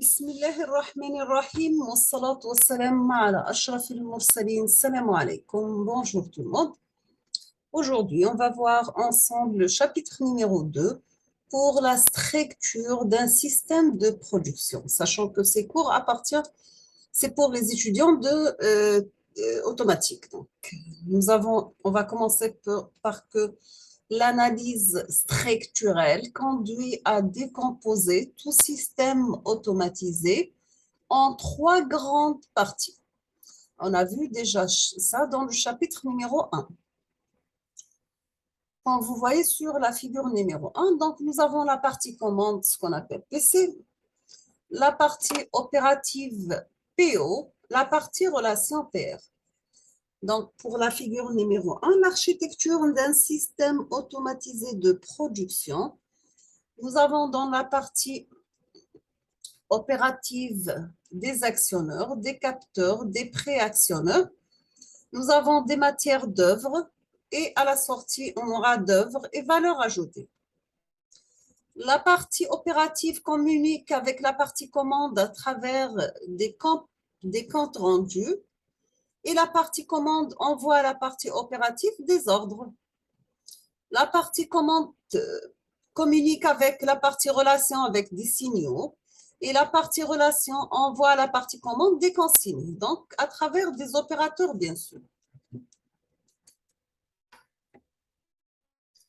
بسم الله الرحمن الرحيم والصلاة والسلام على أشرف المرسلين. السلام عليكم. Bonjour tout le monde. Aujourd'hui, on va voir ensemble le chapitre numéro 2 pour la structure d'un système de production, sachant que ces cours c'est pour les étudiants de automatique. Donc, on va commencer par que l'analyse structurelle conduit à décomposer tout système automatisé en trois grandes parties. On a vu déjà ça dans le chapitre numéro 1. Quand vous voyez sur la figure numéro 1, donc nous avons la partie commande, ce qu'on appelle PC, la partie opérative PO, la partie relation PR. Donc, pour la figure numéro 1, l'architecture d'un système automatisé de production. Nous avons dans la partie opérative des actionneurs, des capteurs, des préactionneurs. Nous avons des matières d'œuvre et à la sortie, on aura d'œuvre et valeur ajoutée. La partie opérative communique avec la partie commande à travers des comptes rendus et la partie commande envoie à la partie opérative des ordres. La partie commande communique avec la partie relation avec des signaux et la partie relation envoie à la partie commande des consignes, donc à travers des opérateurs, bien sûr.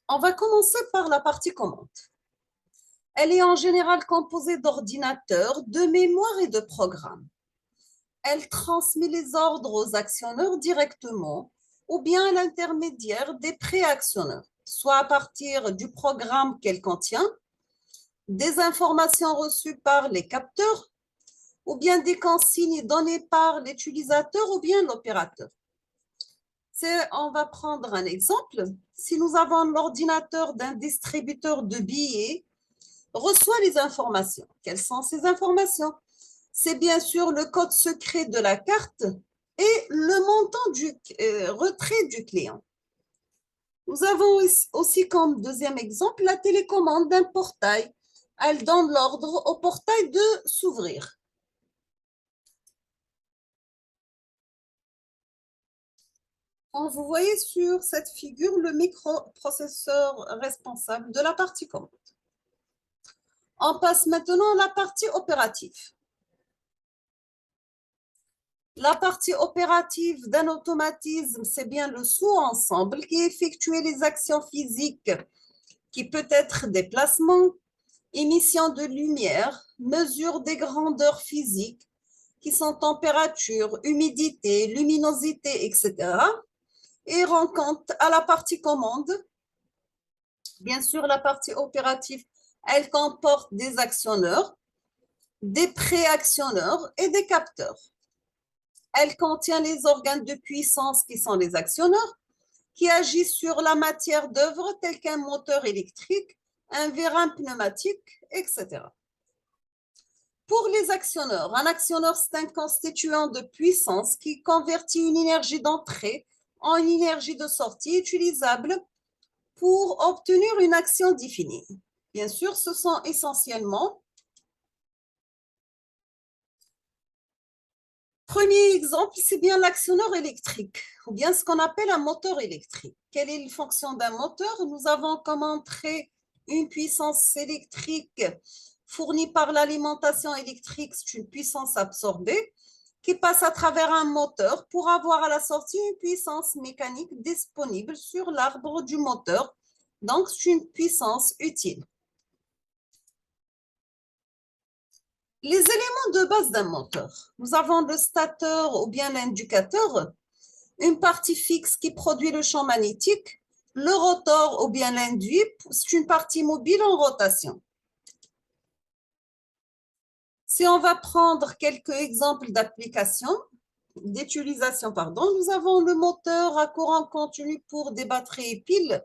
On va commencer par la partie commande. Elle est en général composée d'ordinateurs, de mémoire et de programmes. Elle transmet les ordres aux actionneurs directement ou bien à l'intermédiaire des préactionneurs, soit à partir du programme qu'elle contient, des informations reçues par les capteurs, ou bien des consignes données par l'utilisateur ou bien l'opérateur. On va prendre un exemple. Si nous avons l'ordinateur d'un distributeur de billets, reçoit les informations. Quelles sont ces informations? C'est bien sûr le code secret de la carte et le montant du retrait du client. Nous avons aussi comme deuxième exemple la télécommande d'un portail. Elle donne l'ordre au portail de s'ouvrir. Quand vous voyez sur cette figure le microprocesseur responsable de la partie commande. On passe maintenant à la partie opérative. La partie opérative d'un automatisme, c'est bien le sous-ensemble qui effectue les actions physiques, qui peut être déplacement, émission de lumière, mesure des grandeurs physiques, qui sont température, humidité, luminosité, etc. Et rend compte à la partie commande. Bien sûr, la partie opérative, elle comporte des actionneurs, des préactionneurs et des capteurs. Elle contient les organes de puissance qui sont les actionneurs, qui agissent sur la matière d'œuvre telle qu'un moteur électrique, un vérin pneumatique, etc. Pour les actionneurs, un actionneur, c'est un constituant de puissance qui convertit une énergie d'entrée en une énergie de sortie utilisable pour obtenir une action définie. Bien sûr, ce sont essentiellement. Premier exemple, c'est bien l'actionneur électrique, ou bien ce qu'on appelle un moteur électrique. Quelle est la fonction d'un moteur? Nous avons comme entrée une puissance électrique fournie par l'alimentation électrique, c'est une puissance absorbée qui passe à travers un moteur pour avoir à la sortie une puissance mécanique disponible sur l'arbre du moteur. Donc, c'est une puissance utile. Les éléments de base d'un moteur. Nous avons le stateur ou bien l'indicateur, une partie fixe qui produit le champ magnétique, le rotor ou bien l'induit, c'est une partie mobile en rotation. Si on va prendre quelques exemples d'utilisation, nous avons le moteur à courant continu pour des batteries et piles,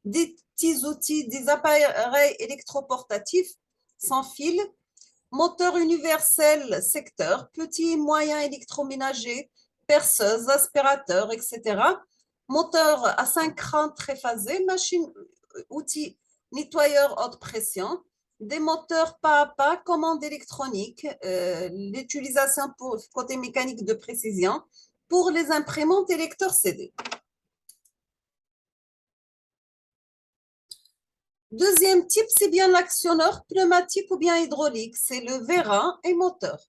des petits outils, des appareils électroportatifs sans fil, moteur universel secteur, petits moyens électroménagers, perceuse, aspirateur, etc. Moteur à 5 crans triphasé, machine, outil nettoyeur haute pression, des moteurs pas à pas, commande électronique, l'utilisation pour côté mécanique de précision pour les imprimantes et lecteurs CD. Deuxième type, c'est bien l'actionneur pneumatique ou bien hydraulique, c'est le vérin et moteur.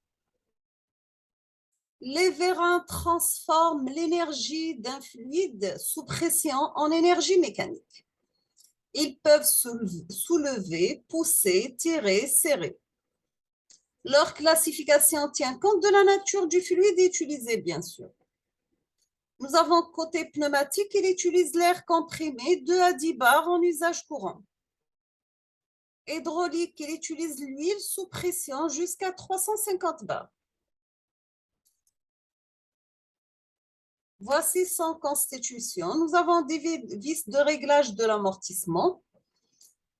Les vérins transforment l'énergie d'un fluide sous pression en énergie mécanique. Ils peuvent soulever, pousser, tirer, serrer. Leur classification tient compte de la nature du fluide utilisé, bien sûr. Nous avons côté pneumatique, il utilise l'air comprimé 2 à 10 bars en usage courant. Hydraulique, il utilise l'huile sous pression jusqu'à 350 bars. Voici son constitution. Nous avons des vis de réglage de l'amortissement,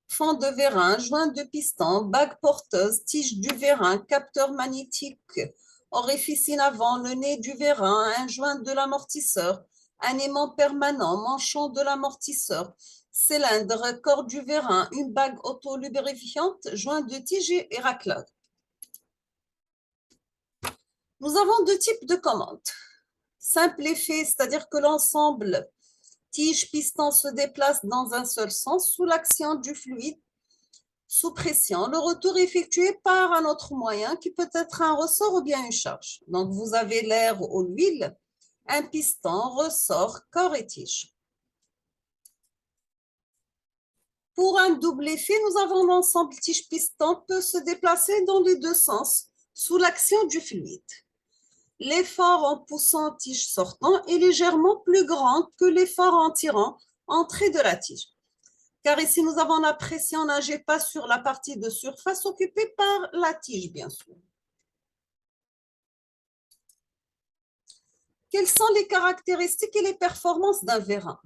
fond de vérin, joint de piston, bague porteuse, tige du vérin, capteur magnétique, orificine avant, le nez du vérin, un joint de l'amortisseur, un aimant permanent, manchon de l'amortisseur, cylindre, corps du vérin, une bague auto-lubrifiante, joint de tige et raclade. Nous avons deux types de commandes. Simple effet, c'est-à-dire que l'ensemble tige-piston se déplace dans un seul sens sous l'action du fluide sous pression. Le retour est effectué par un autre moyen qui peut être un ressort ou bien une charge. Donc, vous avez l'air ou l'huile, un piston, ressort, corps et tige. Pour un double effet, nous avons l'ensemble tige-piston peut se déplacer dans les deux sens sous l'action du fluide. L'effort en poussant tige sortant est légèrement plus grand que l'effort en tirant entrée de la tige. Car ici, nous avons la pression n'agit pas sur la partie de surface occupée par la tige, bien sûr. Quelles sont les caractéristiques et les performances d'un vérin?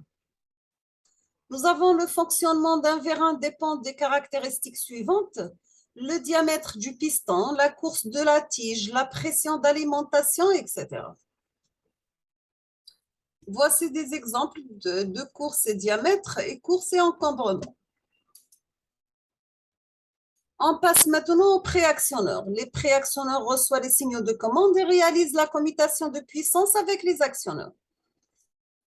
Nous avons le fonctionnement d'un vérin dépend des caractéristiques suivantes. Le diamètre du piston, la course de la tige, la pression d'alimentation, etc. Voici des exemples de course et diamètre et course et encombrement. On passe maintenant aux préactionneurs. Les préactionneurs reçoivent les signaux de commande et réalisent la commutation de puissance avec les actionneurs.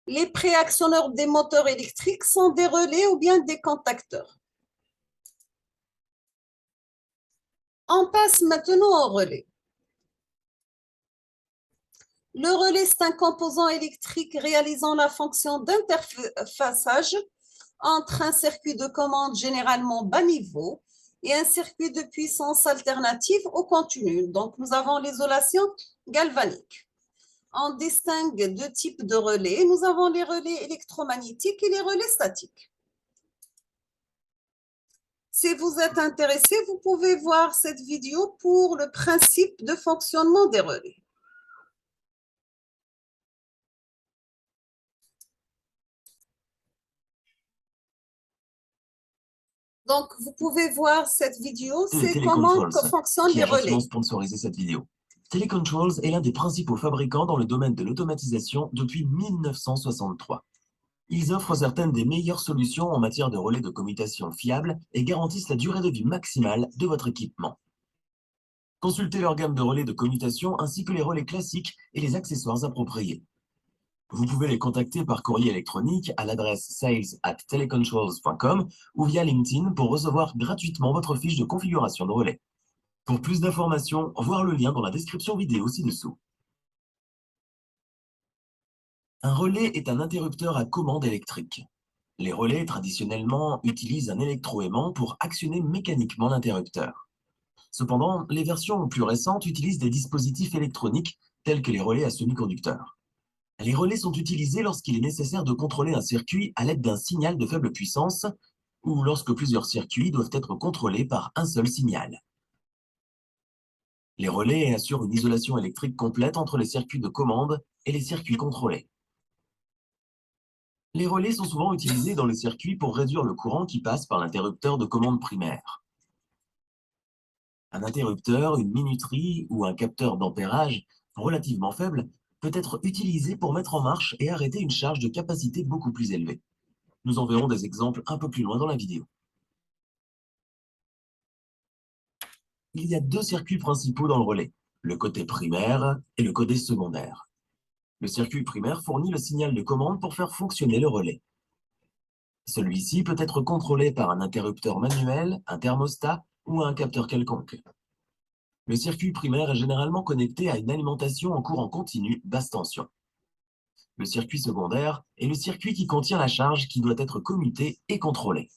Les préactionneurs des moteurs électriques sont des relais ou bien des contacteurs. On passe maintenant au relais. Le relais, c'est un composant électrique réalisant la fonction d'interfaçage entre un circuit de commande généralement bas niveau et un circuit de puissance alternative au continu. Donc, nous avons l'isolation galvanique. On distingue deux types de relais. Nous avons les relais électromagnétiques et les relais statiques. Si vous êtes intéressé, vous pouvez voir cette vidéo pour le principe de fonctionnement des relais. Donc, vous pouvez voir cette vidéo, c'est comment fonctionnent les relais. Qui a sponsorisé cette vidéo. Telecontrols est l'un des principaux fabricants dans le domaine de l'automatisation depuis 1963. Ils offrent certaines des meilleures solutions en matière de relais de commutation fiables et garantissent la durée de vie maximale de votre équipement. Consultez leur gamme de relais de commutation ainsi que les relais classiques et les accessoires appropriés. Vous pouvez les contacter par courrier électronique à l'adresse sales@telecontrols.com ou via LinkedIn pour recevoir gratuitement votre fiche de configuration de relais. Pour plus d'informations, voir le lien dans la description vidéo ci-dessous. Un relais est un interrupteur à commande électrique. Les relais, traditionnellement, utilisent un électroaimant pour actionner mécaniquement l'interrupteur. Cependant, les versions plus récentes utilisent des dispositifs électroniques tels que les relais à semi-conducteurs. Les relais sont utilisés lorsqu'il est nécessaire de contrôler un circuit à l'aide d'un signal de faible puissance ou lorsque plusieurs circuits doivent être contrôlés par un seul signal. Les relais assurent une isolation électrique complète entre les circuits de commande et les circuits contrôlés. Les relais sont souvent utilisés dans les circuits pour réduire le courant qui passe par l'interrupteur de commande primaire. Un interrupteur, une minuterie ou un capteur d'ampérage relativement faible peut être utilisé pour mettre en marche et arrêter une charge de capacité beaucoup plus élevée. Nous en verrons des exemples un peu plus loin dans la vidéo. il y a deux circuits principaux dans le relais, le côté primaire et le côté secondaire. Le circuit primaire fournit le signal de commande pour faire fonctionner le relais. Celui-ci peut être contrôlé par un interrupteur manuel, un thermostat ou un capteur quelconque. Le circuit primaire est généralement connecté à une alimentation en courant continu basse tension. Le circuit secondaire est le circuit qui contient la charge qui doit être commutée et contrôlée.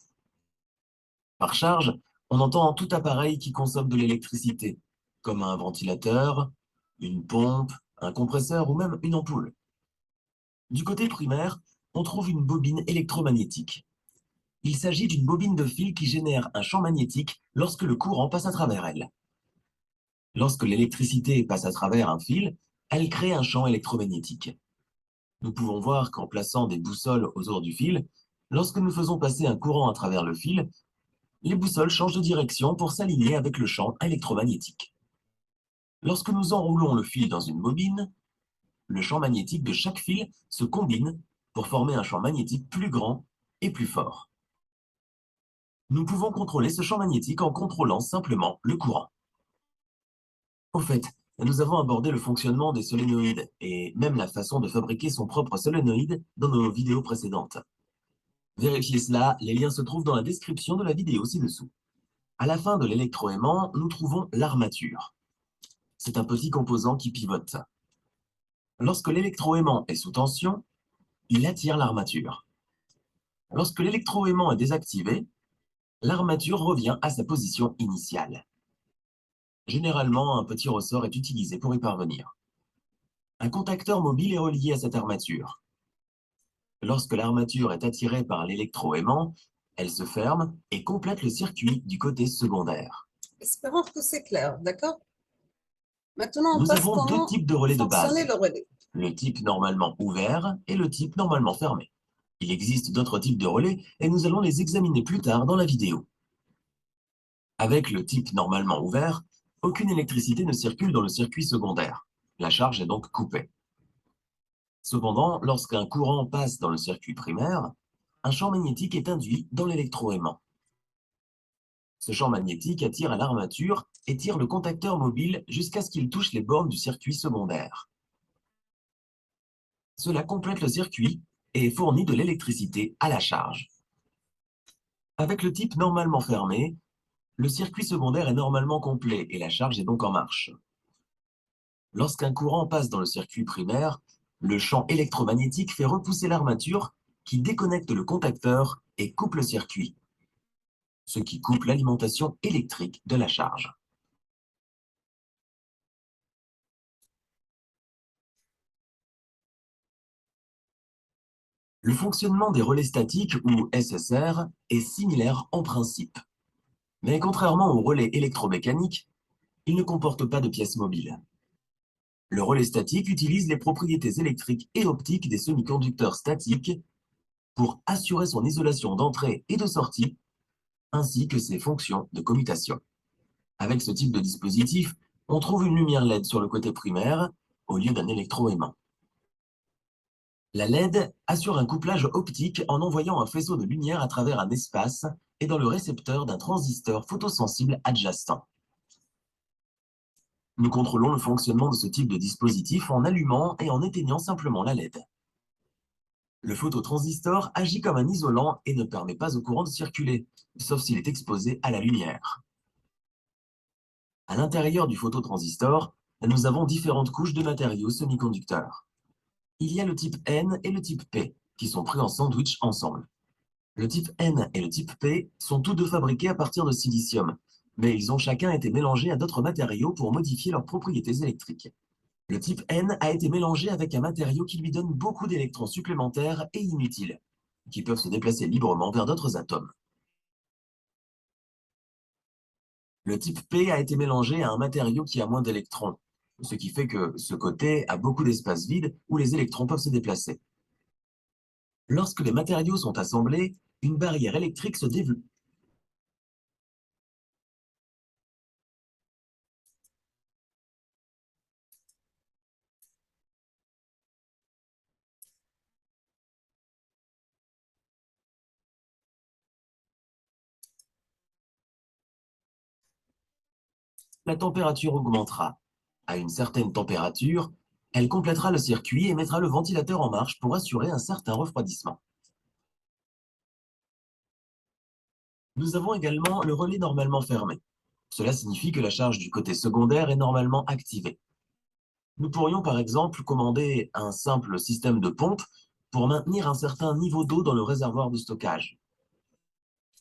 Par charge, on entend tout appareil qui consomme de l'électricité, comme un ventilateur, une pompe, un compresseur ou même une ampoule. Du côté primaire, on trouve une bobine électromagnétique. Il s'agit d'une bobine de fil qui génère un champ magnétique lorsque le courant passe à travers elle. Lorsque l'électricité passe à travers un fil, elle crée un champ électromagnétique. Nous pouvons voir qu'en plaçant des boussoles autour du fil, lorsque nous faisons passer un courant à travers le fil, les boussoles changent de direction pour s'aligner avec le champ électromagnétique. Lorsque nous enroulons le fil dans une bobine, le champ magnétique de chaque fil se combine pour former un champ magnétique plus grand et plus fort. Nous pouvons contrôler ce champ magnétique en contrôlant simplement le courant. Au fait, nous avons abordé le fonctionnement des solénoïdes et même la façon de fabriquer son propre solénoïde dans nos vidéos précédentes. Vérifiez cela, les liens se trouvent dans la description de la vidéo ci-dessous. À la fin de l'électroaimant, nous trouvons l'armature. C'est un petit composant qui pivote. Lorsque l'électroaimant est sous tension, il attire l'armature. Lorsque l'électroaimant est désactivé, l'armature revient à sa position initiale. Généralement, un petit ressort est utilisé pour y parvenir. Un contacteur mobile est relié à cette armature. Lorsque l'armature est attirée par l'électroaimant, elle se ferme et complète le circuit du côté secondaire. Espérons que c'est clair, d'accord? Maintenant, on Nous passe avons deux comment types de relais de fonctionner base, le relais. le type normalement ouvert et le type normalement fermé. Il existe d'autres types de relais et nous allons les examiner plus tard dans la vidéo. Avec le type normalement ouvert, aucune électricité ne circule dans le circuit secondaire. La charge est donc coupée. Cependant, lorsqu'un courant passe dans le circuit primaire, un champ magnétique est induit dans l'électroaimant. Ce champ magnétique attire à l'armature et tire le contacteur mobile jusqu'à ce qu'il touche les bornes du circuit secondaire. Cela complète le circuit et fournit de l'électricité à la charge. Avec le type normalement fermé, le circuit secondaire est normalement complet et la charge est donc en marche. Lorsqu'un courant passe dans le circuit primaire, le champ électromagnétique fait repousser l'armature qui déconnecte le contacteur et coupe le circuit, ce qui coupe l'alimentation électrique de la charge. Le fonctionnement des relais statiques, ou SSR, est similaire en principe. Mais contrairement aux relais électromécaniques, il ne comporte pas de pièces mobiles. Le relais statique utilise les propriétés électriques et optiques des semi-conducteurs statiques pour assurer son isolation d'entrée et de sortie, ainsi que ses fonctions de commutation. Avec ce type de dispositif, on trouve une lumière LED sur le côté primaire au lieu d'un électroaimant. La LED assure un couplage optique en envoyant un faisceau de lumière à travers un espace et dans le récepteur d'un transistor photosensible adjacent. Nous contrôlons le fonctionnement de ce type de dispositif en allumant et en éteignant simplement la LED. Le phototransistor agit comme un isolant et ne permet pas au courant de circuler, sauf s'il est exposé à la lumière. À l'intérieur du phototransistor, nous avons différentes couches de matériaux semi-conducteurs. Il y a le type N et le type P, qui sont pris en sandwich ensemble. Le type N et le type P sont tous deux fabriqués à partir de silicium, mais ils ont chacun été mélangés à d'autres matériaux pour modifier leurs propriétés électriques. Le type N a été mélangé avec un matériau qui lui donne beaucoup d'électrons supplémentaires et inutiles, qui peuvent se déplacer librement vers d'autres atomes. Le type P a été mélangé à un matériau qui a moins d'électrons, ce qui fait que ce côté a beaucoup d'espace vide où les électrons peuvent se déplacer. Lorsque les matériaux sont assemblés, une barrière électrique se développe. la température augmentera. À une certaine température, elle complétera le circuit et mettra le ventilateur en marche pour assurer un certain refroidissement. Nous avons également le relais normalement fermé. Cela signifie que la charge du côté secondaire est normalement activée. Nous pourrions par exemple commander un simple système de pompe pour maintenir un certain niveau d'eau dans le réservoir de stockage.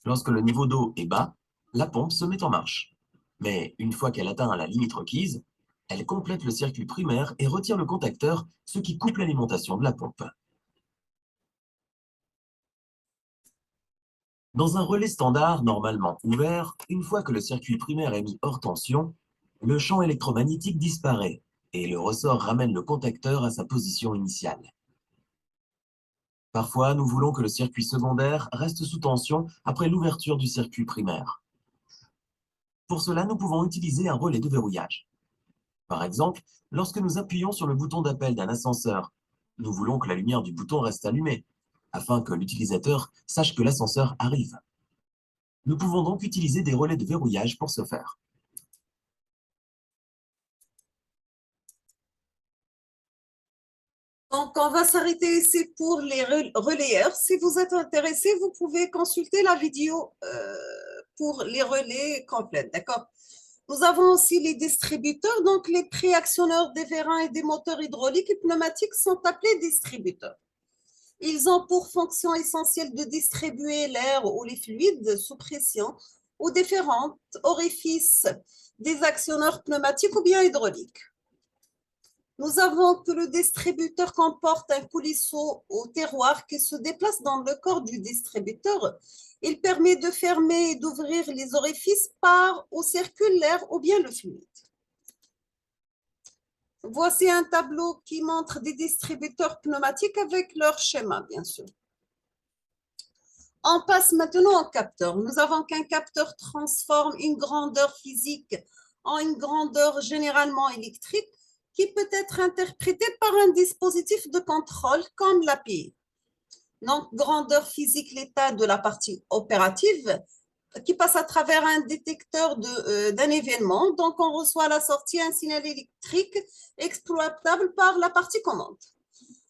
Lorsque le niveau d'eau est bas, la pompe se met en marche. Mais une fois qu'elle atteint la limite requise, elle complète le circuit primaire et retire le contacteur, ce qui coupe l'alimentation de la pompe. Dans un relais standard normalement ouvert, une fois que le circuit primaire est mis hors tension, le champ électromagnétique disparaît et le ressort ramène le contacteur à sa position initiale. Parfois, nous voulons que le circuit secondaire reste sous tension après l'ouverture du circuit primaire. Pour cela, nous pouvons utiliser un relais de verrouillage. Par exemple, lorsque nous appuyons sur le bouton d'appel d'un ascenseur, nous voulons que la lumière du bouton reste allumée, afin que l'utilisateur sache que l'ascenseur arrive. Nous pouvons donc utiliser des relais de verrouillage pour ce faire. Donc, on va s'arrêter ici pour les relayeurs. Si vous êtes intéressé, vous pouvez consulter la vidéo pour les relais complètes, d'accord? Nous avons aussi les distributeurs, donc les préactionneurs des vérins et des moteurs hydrauliques et pneumatiques sont appelés distributeurs. Ils ont pour fonction essentielle de distribuer l'air ou les fluides sous pression aux différents orifices des actionneurs pneumatiques ou bien hydrauliques. Nous avons que le distributeur comporte un coulisseau au terroir qui se déplace dans le corps du distributeur. Il permet de fermer et d'ouvrir les orifices par où circule l'air ou bien le fluide. Voici un tableau qui montre des distributeurs pneumatiques avec leur schéma, bien sûr. On passe maintenant au capteur. Nous avons qu'un capteur transforme une grandeur physique en une grandeur généralement électrique qui peut être interprétée par un dispositif de contrôle comme l'API. Donc, grandeur physique, l'état de la partie opérative qui passe à travers un détecteur d'un événement. Donc, on reçoit à la sortie un signal électrique exploitable par la partie commande.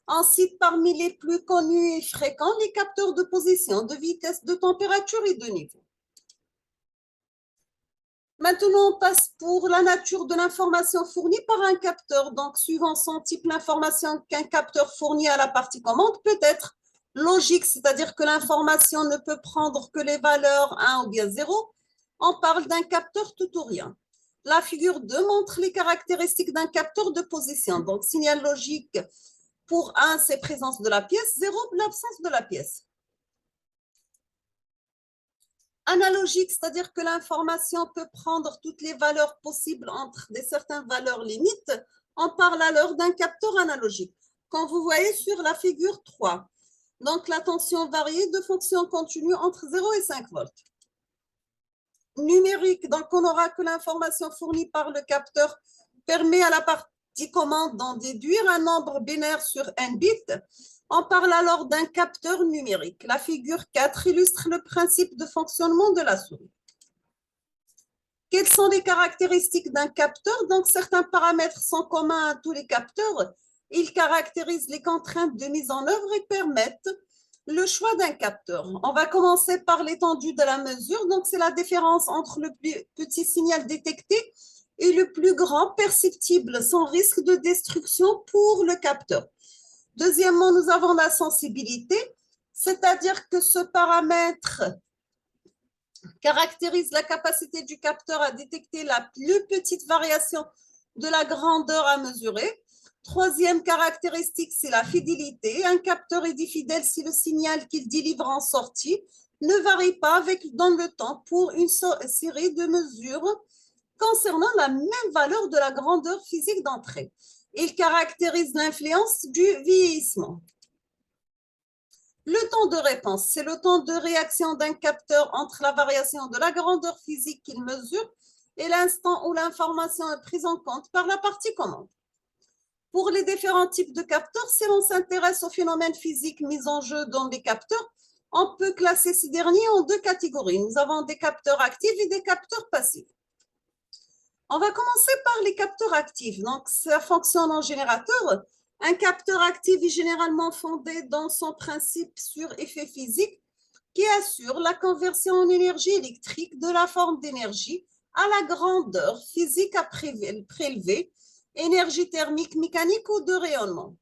Ensuite, parmi les plus connus et fréquents, les capteurs de position, de vitesse, de température et de niveau. Maintenant, on passe pour la nature de l'information fournie par un capteur. Donc, suivant son type, l'information qu'un capteur fournit à la partie commande peut être logique, c'est-à-dire que l'information ne peut prendre que les valeurs 1 ou bien 0. On parle d'un capteur tout ou rien. La figure 2 montre les caractéristiques d'un capteur de position. Donc, signal logique pour 1, c'est présence de la pièce, 0, l'absence de la pièce. Analogique, c'est-à-dire que l'information peut prendre toutes les valeurs possibles entre des certaines valeurs limites. On parle alors d'un capteur analogique. Comme vous voyez sur la figure 3, donc la tension variée de fonction continue entre 0 et 5 volts. Numérique, donc on aura que l'information fournie par le capteur permet à la partie commande d'en déduire un nombre binaire sur n bits. On parle alors d'un capteur numérique. La figure 4 illustre le principe de fonctionnement de la souris. Quelles sont les caractéristiques d'un capteur? Donc, certains paramètres sont communs à tous les capteurs. Ils caractérisent les contraintes de mise en œuvre et permettent le choix d'un capteur. On va commencer par l'étendue de la mesure. Donc, c'est la différence entre le plus petit signal détecté et le plus grand perceptible sans risque de destruction pour le capteur. Deuxièmement, nous avons la sensibilité, c'est-à-dire que ce paramètre caractérise la capacité du capteur à détecter la plus petite variation de la grandeur à mesurer. Troisième caractéristique, c'est la fidélité. Un capteur est dit fidèle si le signal qu'il délivre en sortie ne varie pas dans le temps pour une série de mesures concernant la même valeur de la grandeur physique d'entrée. Il caractérise l'influence du vieillissement. Le temps de réponse, c'est le temps de réaction d'un capteur entre la variation de la grandeur physique qu'il mesure et l'instant où l'information est prise en compte par la partie commande. Pour les différents types de capteurs, si l'on s'intéresse aux phénomènes physiques mis en jeu dans les capteurs, on peut classer ces derniers en deux catégories. Nous avons des capteurs actifs et des capteurs passifs. On va commencer par les capteurs actifs. Donc, ça fonctionne en générateur. Un capteur actif est généralement fondé dans son principe sur effet physique qui assure la conversion en énergie électrique de la forme d'énergie à la grandeur physique à prélever, énergie thermique, mécanique ou de rayonnement.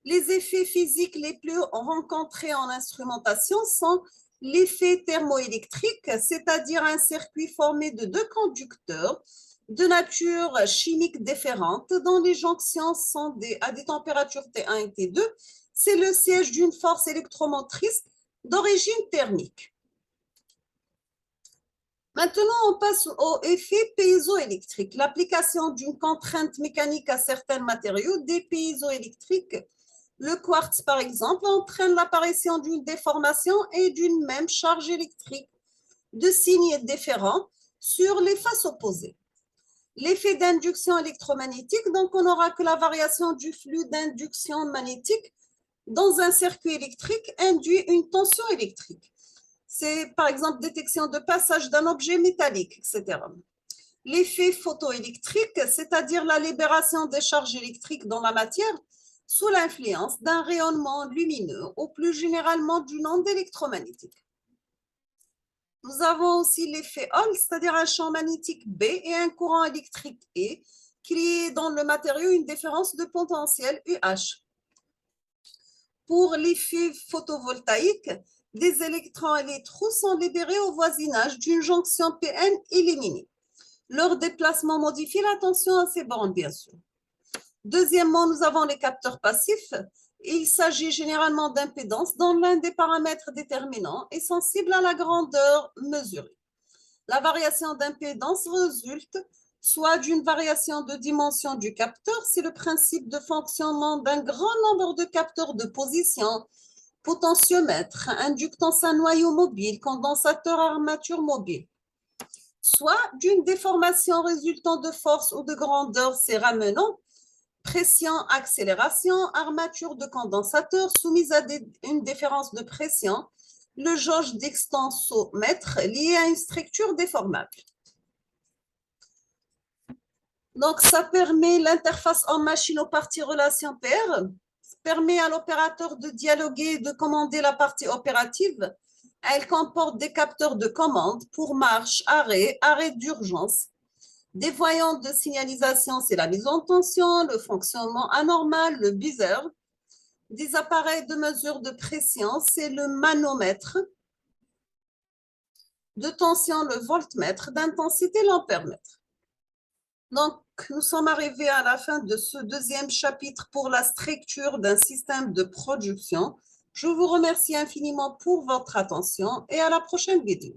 Les effets physiques les plus rencontrés en instrumentation sont l'effet thermoélectrique, c'est-à-dire un circuit formé de deux conducteurs de nature chimique différente dont les jonctions sont à des températures T1 et T2. C'est le siège d'une force électromotrice d'origine thermique. Maintenant, on passe au effet piézoélectrique, l'application d'une contrainte mécanique à certains matériaux, des piézoélectriques. Le quartz, par exemple, entraîne l'apparition d'une déformation et d'une même charge électrique de signes différents sur les faces opposées. L'effet d'induction électromagnétique, donc on n'aura que la variation du flux d'induction magnétique dans un circuit électrique induit une tension électrique. C'est par exemple détection de passage d'un objet métallique, etc. L'effet photoélectrique, c'est-à-dire la libération des charges électriques dans la matière sous l'influence d'un rayonnement lumineux ou plus généralement d'une onde électromagnétique. Nous avons aussi l'effet Hall, c'est-à-dire un champ magnétique B et un courant électrique E, qui est dans le matériau une différence de potentiel UH. Pour l'effet photovoltaïque, des électrons et les trous sont libérés au voisinage d'une jonction PN éliminée. Leur déplacement modifie la tension à ces bornes, bien sûr. Deuxièmement, nous avons les capteurs passifs. Il s'agit généralement d'impédance dont l'un des paramètres déterminants est sensible à la grandeur mesurée. La variation d'impédance résulte soit d'une variation de dimension du capteur, c'est le principe de fonctionnement d'un grand nombre de capteurs de position, potentiomètre, inductance à noyau mobile, condensateur armature mobile, soit d'une déformation résultant de force ou de grandeur, c'est ramenant, pression, accélération, armature de condensateur soumise à une différence de pression, le jauge d'extensomètre lié à une structure déformable. Donc, ça permet l'interface homme-machine aux parties relation paire, permet à l'opérateur de dialoguer et de commander la partie opérative. Elle comporte des capteurs de commande pour marche, arrêt, arrêt d'urgence. Des voyants de signalisation, c'est la mise en tension, le fonctionnement anormal, le buzzer. Des appareils de mesure de pression, c'est le manomètre. De tension, le voltmètre. D'intensité, l'ampèremètre. Donc, nous sommes arrivés à la fin de ce deuxième chapitre pour la structure d'un système de production. Je vous remercie infiniment pour votre attention et à la prochaine vidéo.